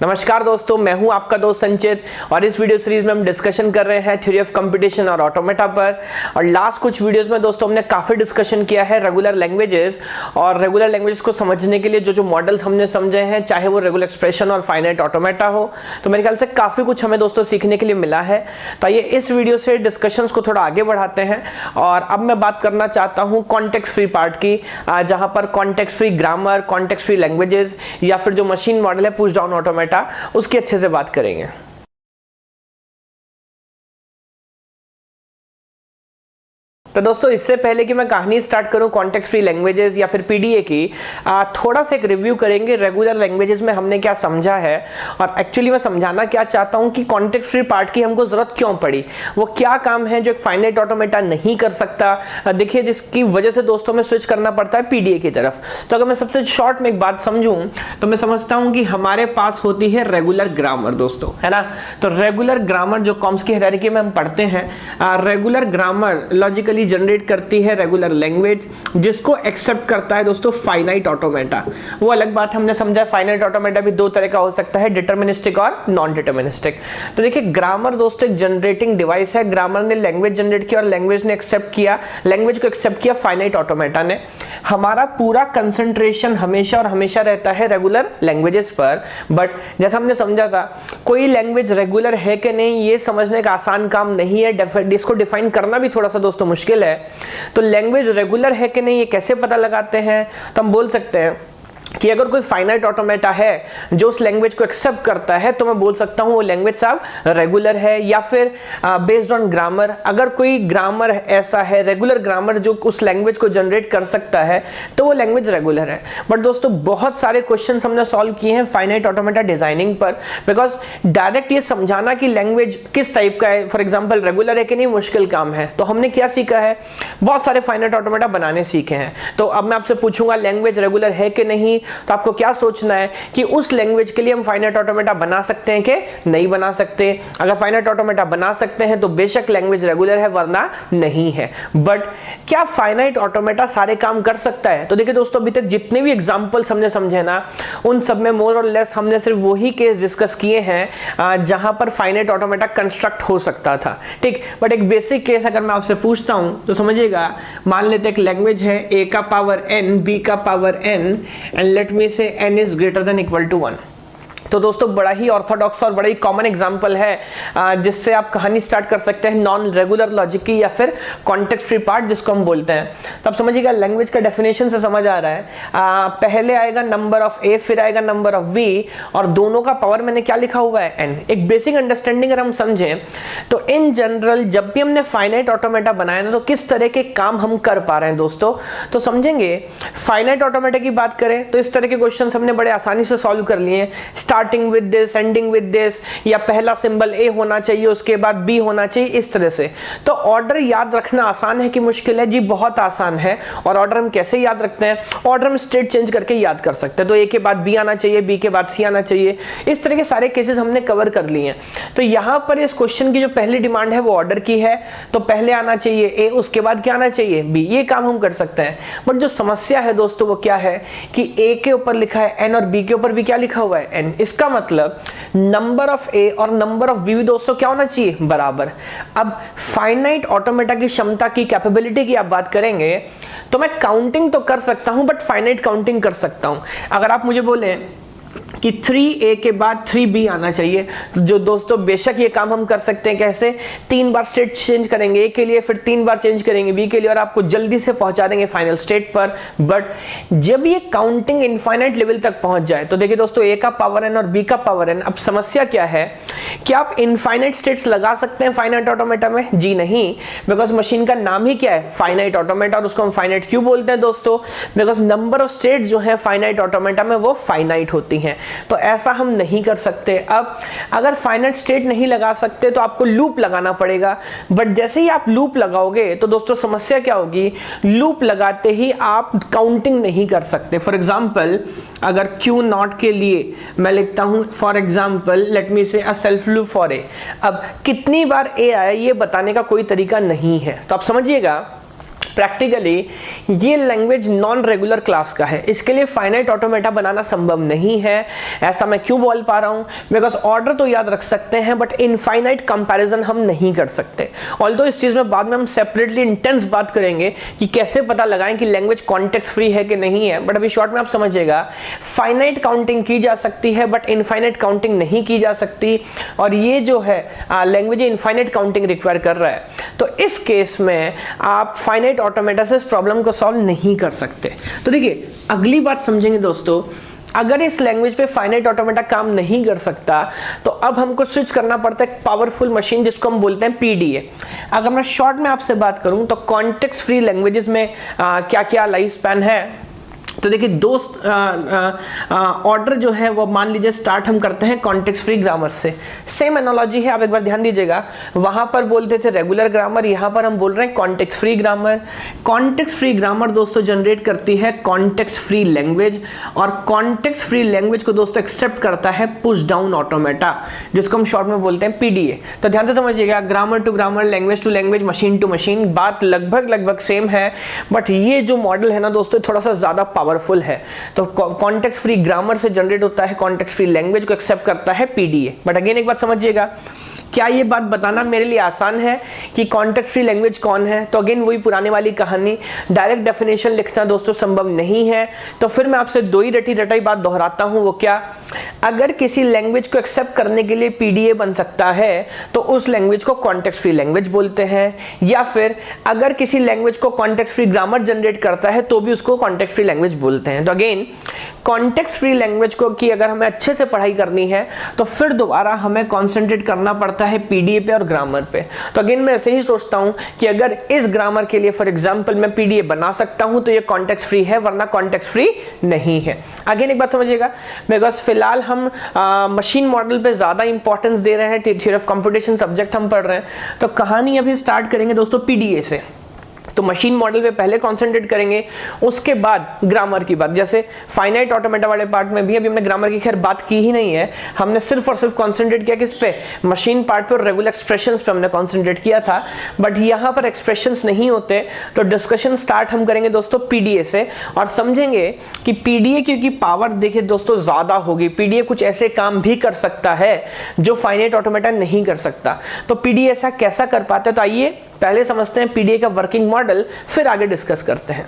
नमस्कार दोस्तों, मैं हूं आपका दोस्त संचित और इस वीडियो सीरीज में हम डिस्कशन कर रहे हैं थ्योरी ऑफ कंपटीशन और ऑटोमेटा पर। और लास्ट कुछ वीडियोस में दोस्तों हमने काफ़ी डिस्कशन किया है रेगुलर लैंग्वेजेस, और रेगुलर लैंग्वेजेस को समझने के लिए जो मॉडल्स हमने समझे हैं, चाहे वो रेगुलर एक्सप्रेशन और फाइनाइट ऑटोमेटा हो, तो मेरे ख्याल से काफ़ी कुछ हमें दोस्तों सीखने के लिए मिला है। तो आइए इस वीडियो से डिस्कशंस को थोड़ा आगे बढ़ाते हैं। और अब मैं बात करना चाहता हूँ कॉन्टेक्स्ट फ्री पार्ट की, जहाँ पर context free grammar, context free languages या फिर जो मशीन मॉडल है पुश डाउन ऑटोमेटा, उसकी अच्छे से बात करेंगे। तो दोस्तों इससे पहले कि मैं कहानी स्टार्ट करूं कॉन्टेक्स्ट फ्री लैंग्वेजेस या फिर पीडीए की, थोड़ा सा एक रिव्यू करेंगे रेगुलर लैंग्वेजेस में हमने क्या समझा है और एक्चुअली मैं समझाना क्या चाहता हूं कि कॉन्टेक्स्ट फ्री पार्ट की हमको जरूरत क्यों पड़ी, वो क्या काम है जो एक फाइनाइट ऑटोमेटा नहीं कर सकता। देखिए जिसकी वजह से दोस्तों में स्विच करना पड़ता है पीडीए की तरफ। तो अगर मैं सबसे शॉर्ट में एक बात समझूं तो मैं समझता हूं कि हमारे पास होती है रेगुलर ग्रामर दोस्तों, है ना। तो रेगुलर ग्रामर जो चॉम्स्की हायरार्की में हम पढ़ते हैं, रेगुलर ग्रामर लॉजिकली जनरेट करती है रेगुलर लैंग्वेज, जिसको एक्सेप्ट करता है दोस्तों फाइनाइट ऑटोमेटा। वो अलग बात हमने समझा, फाइनाइट ऑटोमेटा भी दो तरह का हो सकता है, डिटरमिनिस्टिक और नॉन डिटरमिनिस्टिक। तो देखिए ग्रामर दोस्तों एक जनरेटिंग डिवाइस है। ग्रामर ने लैंग्वेज जनरेट किया और लैंग्वेज ने एक्सेप्ट किया, लैंग्वेज को एक्सेप्ट किया फाइनाइट ऑटोमेटा ने। हमारा पूरा कंसंट्रेशन हमेशा और हमेशा रहता है रेगुलर लैंग्वेजेस पर। बट जैसा हमने समझा था, कोई लैंग्वेज रेगुलर है कि नहीं ये समझने का आसान काम नहीं है, इसको डिफाइन करना भी थोड़ा सा दोस्तों मुश्किल है। तो लैंग्वेज रेगुलर है कि नहीं ये कैसे पता लगाते हैं, तो हम बोल सकते हैं कि अगर कोई फाइनाइट ऑटोमेटा है जो उस लैंग्वेज को एक्सेप्ट करता है तो मैं बोल सकता हूं वो लैंग्वेज साहब रेगुलर है। या फिर बेस्ड ऑन ग्रामर, अगर कोई ग्रामर ऐसा है रेगुलर ग्रामर जो उस लैंग्वेज को जनरेट कर सकता है तो वो लैंग्वेज रेगुलर है। बट दोस्तों बहुत सारे क्वेश्चंस हमने सॉल्व किए हैं फाइनाइट ऑटोमेटा डिजाइनिंग पर, बिकॉज डायरेक्ट ये समझाना कि लैंग्वेज किस टाइप का है, फॉर एग्जाम्पल रेगुलर है कि नहीं, मुश्किल काम है। तो हमने क्या सीखा है, बहुत सारे फाइनाइट ऑटोमेटा बनाने सीखे हैं। तो अब मैं आपसे पूछूंगा लैंग्वेज रेगुलर है कि नहीं, तो आपको क्या सोचना है कि उस लैंग्वेज के लिए हम फाइनाइट ऑटोमेटा बना सकते हैं कि नहीं बना सकते। अगर फाइनाइट ऑटोमेटा बना सकते हैं तो बेशक लैंग्वेज रेगुलर है, वरना नहीं है। बट क्या फाइनाइट ऑटोमेटा सारे काम कर सकता है? तो देखिए दोस्तों अभी तक जितने भी एग्जांपल्स हमने समझे ना, उन सब में मोर और लेस हमने सिर्फ वही केस डिस्कस किए हैं जहां पर फाइनाइट ऑटोमेटा कंस्ट्रक्ट हो सकता था, ठीक। बट एक बेसिक केस अगर मैं आपसे पूछता हूं तो समझिएगा, मान लेते एक लैंग्वेज है a का पावर n, b का power n, and let me से n is greater than equal to 1। तो दोस्तों बड़ा ही ऑर्थोडॉक्स और बड़ा ही कॉमन एग्जांपल है जिससे आप कहानी स्टार्ट कर सकते हैं नॉन रेगुलर लॉजिक की या फिर कॉन्टेक्स्ट फ्री पार्ट जिसको हम बोलते हैं। तो आप समझिएगा लैंग्वेज का डेफिनेशन से समझ आ रहा है, पहले आएगा नंबर ऑफ a, फिर आएगा नंबर ऑफ b, और दोनों का पावर मैंने क्या लिखा हुआ है n। एक बेसिक अंडरस्टैंडिंग अगर हम समझें तो इन जनरल जब भी हमने फाइनाइट ऑटोमेटा बनाया ना, तो किस तरह के काम हम कर पा रहे हैं दोस्तों, तो समझेंगे। फाइनाइट ऑटोमेटा की बात करें तो इस तरह के क्वेश्चन हमने बड़े आसानी से सॉल्व कर लिए। Starting with this, ending with this, या पहला सिंबल ए होना चाहिए उसके बाद बी होना चाहिए, इस तरह से। तो ऑर्डर याद रखना आसान है कि मुश्किल है? जी बहुत आसान है। और ऑर्डर हम कैसे याद रखते हैं? ऑर्डर हम स्टेट चेंज करके याद कर सकते हैं। तो ए के बाद बी आना चाहिए, बी के बाद सी आना चाहिए, इस तरह के सारे केसेस हमने कवर कर लिए हैं। तो यहां पर इस क्वेश्चन की जो पहली डिमांड है वो ऑर्डर की है, तो पहले आना चाहिए ए, उसके बाद क्या आना चाहिए बी। ये काम हम कर सकते हैं। बट जो समस्या है दोस्तों वो क्या है कि ए के ऊपर लिखा है एन और बी के ऊपर भी क्या लिखा हुआ है एन। इसका मतलब नंबर ऑफ ए और नंबर ऑफ बी भी दोस्तों क्या होना चाहिए, बराबर। अब फाइनाइट ऑटोमेटा की क्षमता की, कैपेबिलिटी की आप बात करेंगे तो मैं काउंटिंग तो कर सकता हूं, बट फाइनाइट काउंटिंग कर सकता हूं। अगर आप मुझे बोले कि 3a के बाद 3b आना चाहिए, जो दोस्तों बेशक ये काम हम कर सकते हैं। कैसे? 3 बार स्टेट चेंज करेंगे a के लिए, फिर 3 बार चेंज करेंगे b के लिए, और आपको जल्दी से पहुंचा देंगे फाइनल स्टेट पर। बट जब ये काउंटिंग इनफाइनाइट लेवल तक पहुंच जाए तो देखिए दोस्तों a का पावर n और b का पावर n। अब समस्या क्या है कि आप इनफाइनाइट स्टेट्स लगा सकते हैं फाइनाइट ऑटोमेटा में? जी नहीं, बिकॉज मशीन का नाम ही क्या है, फाइनाइट ऑटोमेटा। और उसको हम फाइनाइट क्यों बोलते हैं दोस्तों? बिकॉज नंबर ऑफ स्टेट जो है फाइनाइट ऑटोमेटा में वो फाइनाइट होती हैं। तो ऐसा हम नहीं कर सकते। अब अगर फाइनाइट स्टेट नहीं लगा सकते तो आपको लूप लगाना पड़ेगा। बट जैसे ही आप लूप लगाओगे तो दोस्तों समस्या क्या होगी, लूप लगाते ही आप काउंटिंग नहीं कर सकते। फॉर एग्जांपल अगर Q नॉट के लिए मैं लिखता हूं फॉर एग्जांपल लेट मी से a self loop for a. अब कितनी बार ए आया ये बताने का कोई तरीका नहीं है। तो आप समझिएगा प्रैक्टिकली ये लैंग्वेज नॉन रेगुलर क्लास का है, इसके लिए फाइनाइट ऑटोमेटा बनाना संभव नहीं है। ऐसा मैं क्यों बोल पा रहा हूं? बिकॉज ऑर्डर तो याद रख सकते हैं बट इनफाइनाइट कंपैरिजन हम नहीं कर सकते। ऑल्दो इस चीज में बाद में हम सेपरेटली इंटेंस बात करेंगे कि कैसे पता लगाएं कि लैंग्वेज कॉन्टेक्स्ट फ्री है कि नहीं है, बट अभी शॉर्ट में आप समझिएगा फाइनाइट काउंटिंग की जा सकती है बट इनफाइनाइट काउंटिंग नहीं की जा सकती, और ये जो है लैंग्वेज इनफाइनाइट काउंटिंग रिक्वायर कर रहा है। तो इस केस में आप फाइनाइट ऑटोमेटा से इस प्रॉब्लम को सॉल्व नहीं कर सकते। तो देखिए अगली बात समझेंगे दोस्तों, अगर इस लैंग्वेज पे फाइनाइट ऑटोमेटा काम नहीं कर सकता तो अब हमको स्विच करना पड़ता है पावरफुल मशीन जिसको हम बोलते हैं पीडीए। अगर मैं शॉर्ट में आपसे बात करूं तो कॉन्टेक्स्ट फ्री लैंग्वेजेस में क्या क्या लाइफ स्पैन है, तो देखिए दो ऑर्डर जो है वो मान लीजिए स्टार्ट हम करते हैं कॉन्टेक्स्ट फ्री ग्रामर से। सेम एनालॉजी है, आप एक बार ध्यान दीजिएगा, वहां पर बोलते थे रेगुलर ग्रामर, यहां पर हम बोल रहे हैं context free grammar. Context free grammar दोस्तों जनरेट करती है कॉन्टेक्स्ट फ्री लैंग्वेज, और कॉन्टेक्स्ट फ्री लैंग्वेज को दोस्तों एक्सेप्ट करता है पुश डाउन ऑटोमेटा जिसको हम शॉर्ट में बोलते हैं पीडीए। तो ध्यान से समझिएगा, grammar to grammar, language to language, machine to machine, बात लगभग सेम है, बट ये जो मॉडल है ना दोस्तों थोड़ा सा ज्यादा पावरफुल है। तो कॉन्टेक्स्ट फ्री ग्रामर से जनरेट होता है, कॉन्टेक्स्ट फ्री लैंग्वेज को एक्सेप्ट करता है पीडीए। बट अगेन एक बात समझिएगा, क्या ये बात बताना मेरे लिए आसान है कि कॉन्टेक्स्ट फ्री लैंग्वेज कौन है? तो अगेन वही पुराने वाली कहानी, डायरेक्ट डेफिनेशन लिखना दोस्तों संभव नहीं है। तो फिर मैं आपसे दो ही रटी रटाई बात दोहराता हूं, वो क्या? अगर किसी लैंग्वेज को एक्सेप्ट करने के लिए पीडीए बन सकता है तो उस लैंग्वेज को कॉन्टेक्स्ट फ्री लैंग्वेज बोलते हैं, या फिर अगर किसी लैंग्वेज को कॉन्टेक्स्ट फ्री ग्रामर जनरेट करता है तो भी उसको कॉन्टेक्स्ट फ्री लैंग्वेज बोलते हैं। तो अगेन कॉन्टेक्स्ट फ्री लैंग्वेज को की अगर हमें अच्छे से पढ़ाई करनी है तो फिर दोबारा हमें कॉन्सेंट्रेट करना पड़ता है पीडीए पे और ग्रामर पे। तो अगेन मैं ऐसे ही सोचता हूं कि अगर इस ग्रामर के लिए फॉर एग्जांपल मैं पीडीए बना सकता हूं तो ये कॉन्टेक्स्ट फ्री है, वरना कॉन्टेक्स्ट फ्री नहीं है। अगेन एक बात समझिएगा, बिकॉज फिलहाल हम मशीन मॉडल पे ज्यादा इंपॉर्टेंस दे रहे हैं, थियरी ऑफ कंप्यूटेशन सब्जेक्ट हम पढ़ रहे हैं, तो कहानी अभी स्टार्ट करेंगे दोस्तों पीडीए से। तो मशीन मॉडल पे पहले कंसंट्रेट करेंगे, उसके बाद ग्रामर की बात। जैसे फाइनाइट ऑटोमेटा वाले पार्ट में भी अभी हमने ग्रामर की खैर बात की ही नहीं है, हमने सिर्फ और सिर्फ कंसंट्रेट किया किस पे? मशीन पार्ट पे और रेगुलर एक्सप्रेशंस पे हमने कंसंट्रेट किया था। बट यहाँ पर एक्सप्रेशंस नहीं होते, तो डिस्कशन स्टार्ट हम करेंगे दोस्तों पीडीए से, और समझेंगे कि पीडीए क्योंकि पावर देखिए दोस्तों ज्यादा होगी, पीडीए कुछ ऐसे काम भी कर सकता है जो फाइनाइट ऑटोमेटा नहीं कर सकता। तो पीडीए ऐसा कैसा कर पाता है? तो आइए पहले समझते हैं पीडीए का वर्किंग मॉडल, फिर आगे डिस्कस करते हैं।